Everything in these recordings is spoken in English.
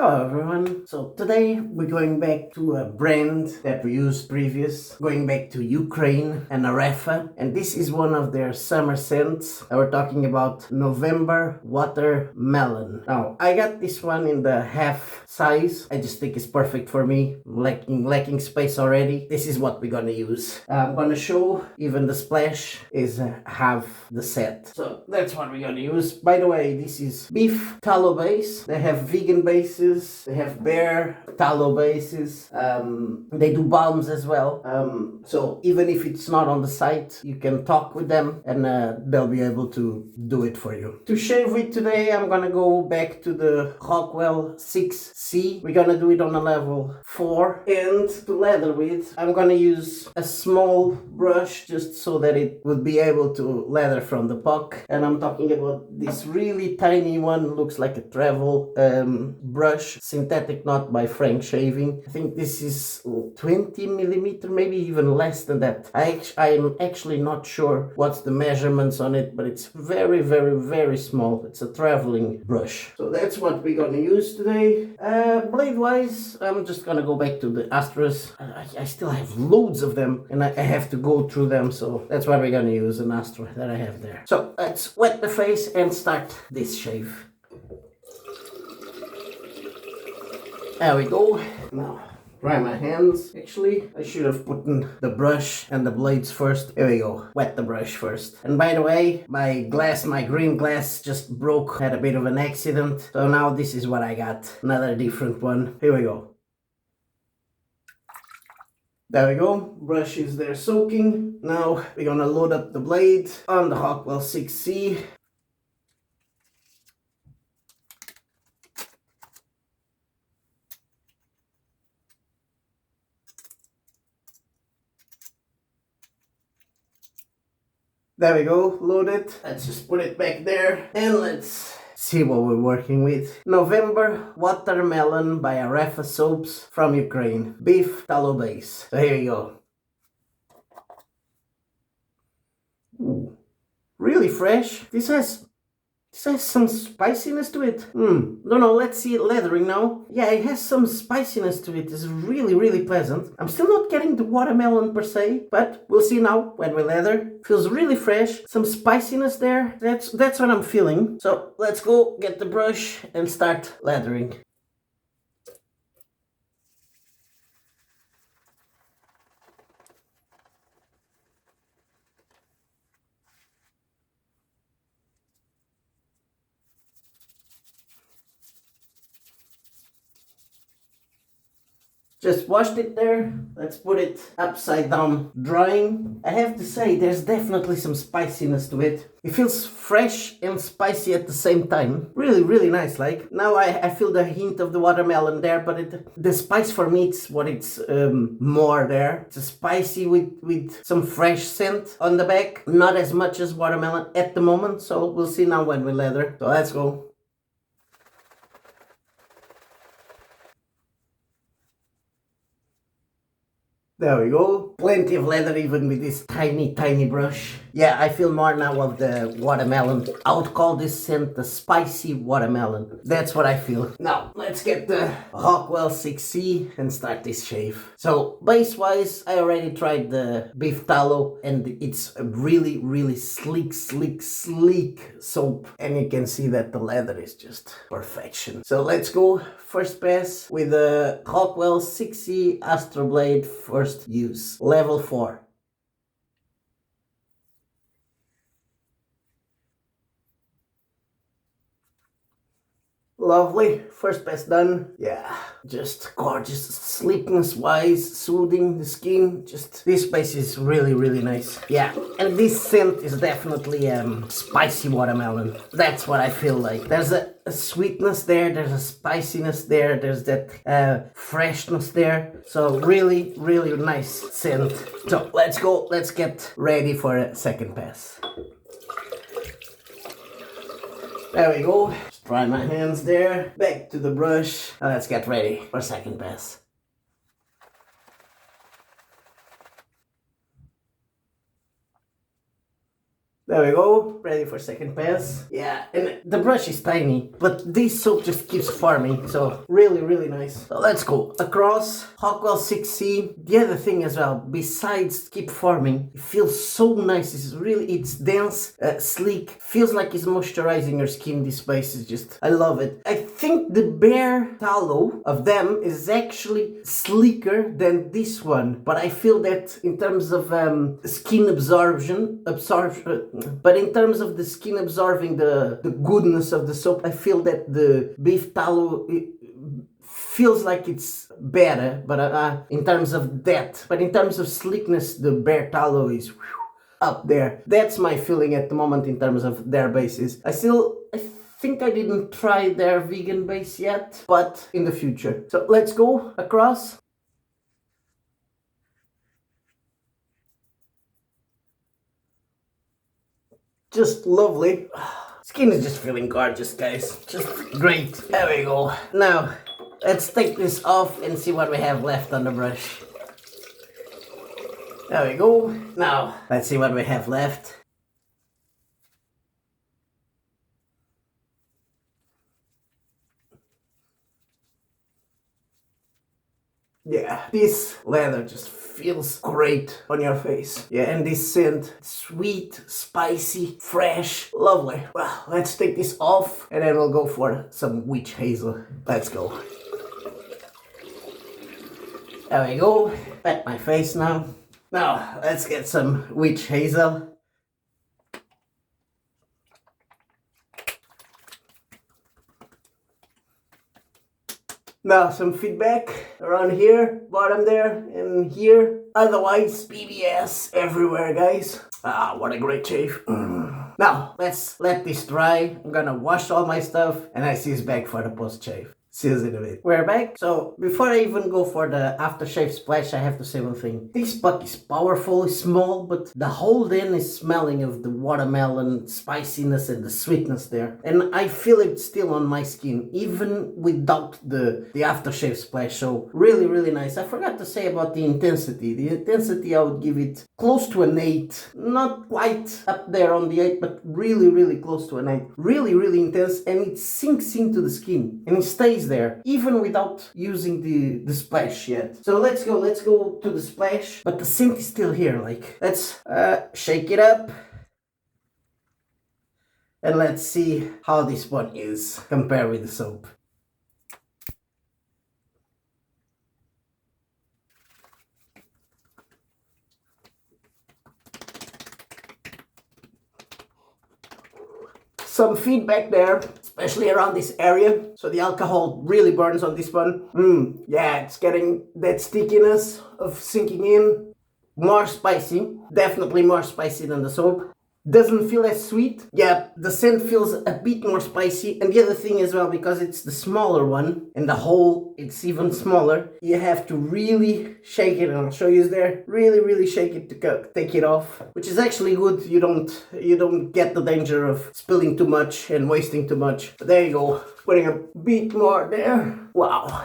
Hello everyone. So today we're going back to a brand that we used previous, going back to Ukraine and Areffa, and this is one of their summer scents. We're talking about November Watermelon. Now I got this one in the half size. I just think it's perfect for me. Lacking space already. This is what we're gonna use. I'm gonna show even the splash is half the set. So that's what we're gonna use. By the way, this is beef tallow base. They have vegan bases. They have bear tallow bases. They do balms as well. So even if it's not on the site, you can talk with them and they'll be able to do it for you. To shave with today, I'm gonna go back to the Rockwell 6C. We're gonna do it on a level 4. And to leather with, I'm gonna use a small brush just so that it would be able to leather from the puck. And I'm talking about this really tiny one, looks like a travel brush, synthetic knot by Frank Shaving. I think this is 20 millimeter, maybe even less than that. I'm actually not sure what's the measurements on it, but it's very, very, very small. It's a traveling brush. So that's what we're gonna use today. Blade wise, I'm just gonna go back to the Astras. I still have loads of them and I have to go through them, so that's what we're gonna use, an Astra that I have there. So let's wet the face and start this shave. There we go. Now, dry my hands. Actually, I should have put in the brush and the blades first. Here we go. Wet the brush first. And by the way, my green glass just broke. Had a bit of an accident. So now this is what I got. Another different one. Here we go. There we go. Brush is there soaking. Now we're gonna load up the blade on the Rockwell 6C. There we go, loaded. Let's just put it back there and let's see what we're working with. November Watermelon by Areffa Soaps from Ukraine. Beef tallow base. So here you go. Ooh, really fresh. This has some spiciness to it. Don't know, let's see it leathering now. Yeah, it has some spiciness to it. It's really, really pleasant. I'm still not getting the watermelon per se, but we'll see now when we leather. Feels really fresh. Some spiciness there. That's what I'm feeling. So let's go get the brush and start leathering. Just washed it there. Let's put it upside down drying. I have to say there's definitely some spiciness to it. It feels fresh and spicy at the same time. Really, really nice. Like now I feel the hint of the watermelon there, but the spice for me it's what it's more there. It's a spicy with some fresh scent on the back. Not as much as watermelon at the moment, so we'll see now when we leather. So let's go. There we go. Plenty of leather even with this tiny, tiny brush. Yeah, I feel more now of the watermelon. I would call this scent the spicy watermelon. That's what I feel. Now, let's get the Rockwell 6C and start this shave. So, base-wise, I already tried the beef tallow and it's a really, really sleek soap. And you can see that the leather is just perfection. So, let's go. First pass with the Rockwell 6C Astra blade first use. Level 4. Lovely. First pass done. Yeah, just gorgeous. Sleekness wise, soothing the skin. Just this base is really, really nice. Yeah, and this scent is definitely spicy watermelon. That's what I feel like. There's a sweetness there, there's a spiciness there, there's that freshness there. So really, really nice scent. So let's go. Let's get ready for a second pass. There we go. Just dry my hands there. Back to the brush. And let's get ready for second pass. There we go, ready for second pass. Yeah, and the brush is tiny, but this soap just keeps forming, so really, really nice. So let's go across Rockwell 6C. The other thing as well, besides keep forming, it feels so nice. It's dense, sleek, feels like it's moisturizing your skin. This base is just, I love it. I think the Bare Tallow of them is actually sleeker than this one, but I feel that in terms of skin absorption, but in terms of the skin absorbing the goodness of the soap, I feel that the beef tallow feels like it's better, but in terms of that. But in terms of sleekness, the Bare Tallow is up there. That's my feeling at the moment in terms of their bases. I think I didn't try their vegan base yet, but in the future. So let's go across. Just lovely. Skin is just feeling gorgeous, guys. Just great. There we go. Now, let's take this off and see what we have left on the brush. There we go. Now, let's see what we have left. Yeah, this leather just feels great on your face. Yeah, and this scent, sweet, spicy, fresh, lovely. Well, let's take this off and then we'll go for some witch hazel. Let's go. There we go. Pat my face now. Now, let's get some witch hazel. Now some feedback around here, bottom there, and here. Otherwise, PBS everywhere, guys. Ah, what a great shave. Now, let's let this dry. I'm gonna wash all my stuff, and I see you back for the post-shave. See you in a bit. We're back. So, before I even go for the aftershave splash, I have to say one thing. This puck is powerful, it's small, but the whole den is smelling of the watermelon spiciness and the sweetness there. And I feel it still on my skin, even without the aftershave splash. So, really, really nice. I forgot to say about the intensity. The intensity, I would give it close to an 8. Not quite up there on the 8, but really, really close to an 8. Really, really intense, and it sinks into the skin. And it stays there even without using the splash yet. So let's go to the splash, but the scent is still here. Like, let's shake it up and let's see how this one is compared with the soap. Some feedback there, especially around this area. So the alcohol really burns on this one. Yeah, it's getting that stickiness of sinking in. More spicy, definitely more spicy than the soap. Doesn't feel as sweet. Yeah, the scent feels a bit more spicy. And the other thing as well, because it's the smaller one and the hole, it's even smaller, you have to really shake it. And I'll show you there. Really, really shake it to take it off, which is actually good. You don't get the danger of spilling too much and wasting too much. But there you go. Putting a bit more there. Wow.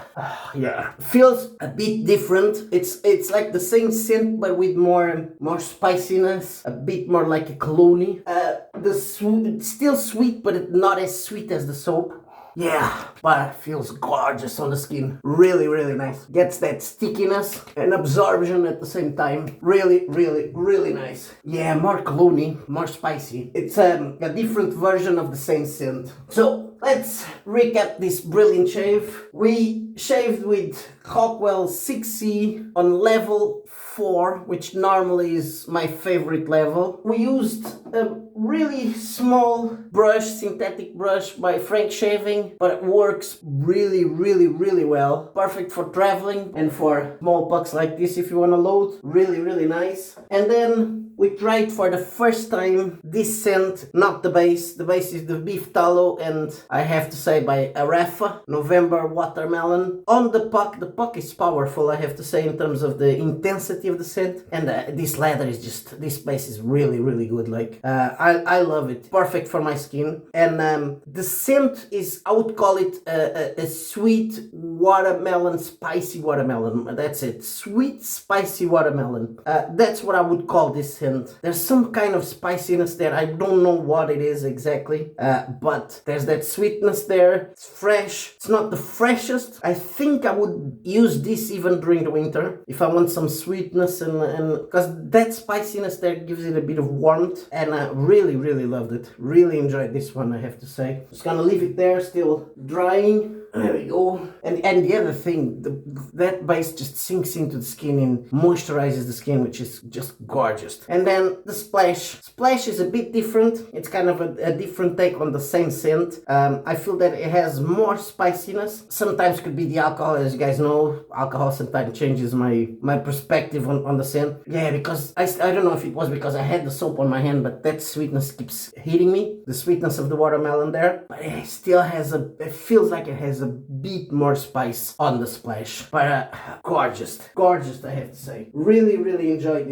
Yeah. Feels a bit different. It's like the same scent but with more spiciness. A bit more like a cologne. It's still sweet, but not as sweet as the soap. Yeah, but it feels gorgeous on the skin. Really, really nice. Gets that stickiness and absorption at the same time. Really, really, really nice. Yeah, more cologne, more spicy. It's a different version of the same scent. So, let's recap this brilliant shave. We shaved with Rockwell 6C on level 4, which normally is my favorite level. We used a really small brush, synthetic brush by Frank Shaving, but it works really, really, really well. Perfect for traveling and for small pucks like this if you want to load. Really, really nice. And then we tried for the first time this scent, not the base. The base is the beef tallow, and I have to say by Areffa, November Watermelon. On the puck is powerful, I have to say, in terms of the intensity of the scent. And this leather is just, this base is really, really good. Like, I love it. Perfect for my skin. And the scent is, I would call it a sweet watermelon, spicy watermelon. That's it. Sweet, spicy watermelon. That's what I would call this scent. and there's some kind of spiciness there. I don't know what it is exactly, but there's that sweetness there. It's fresh. It's not the freshest. I think I would use this even during the winter if I want some sweetness, and because that spiciness there gives it a bit of warmth, and I really loved it. Really enjoyed this one, I have to say. Just gonna leave it there, still drying. There we go. And the other thing, that base just sinks into the skin and moisturizes the skin, which is just gorgeous. And then the splash. Splash is a bit different. It's kind of a different take on the same scent. I feel that it has more spiciness. Sometimes could be the alcohol, as you guys know. Alcohol sometimes changes my perspective on the scent. Yeah, because I don't know if it was because I had the soap on my hand, but that sweetness keeps hitting me. The sweetness of the watermelon there. But it still has it feels like it has a bit more spice on the splash, but gorgeous, I have to say. Really enjoyed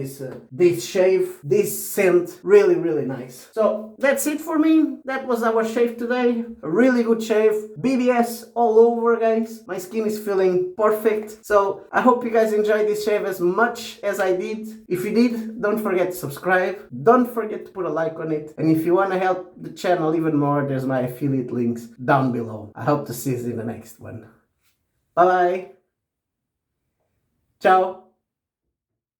this shave, this scent. Really nice. So that's it for me. That was our shave today. A really good shave. BBS all over, guys. My skin is feeling perfect. So I hope you guys enjoyed this shave as much as I did. If you did, don't forget to subscribe. Don't forget to put a like on it. And if you want to help the channel even more, there's my affiliate links down below. I hope to see you in the next one. Bye bye. Ciao.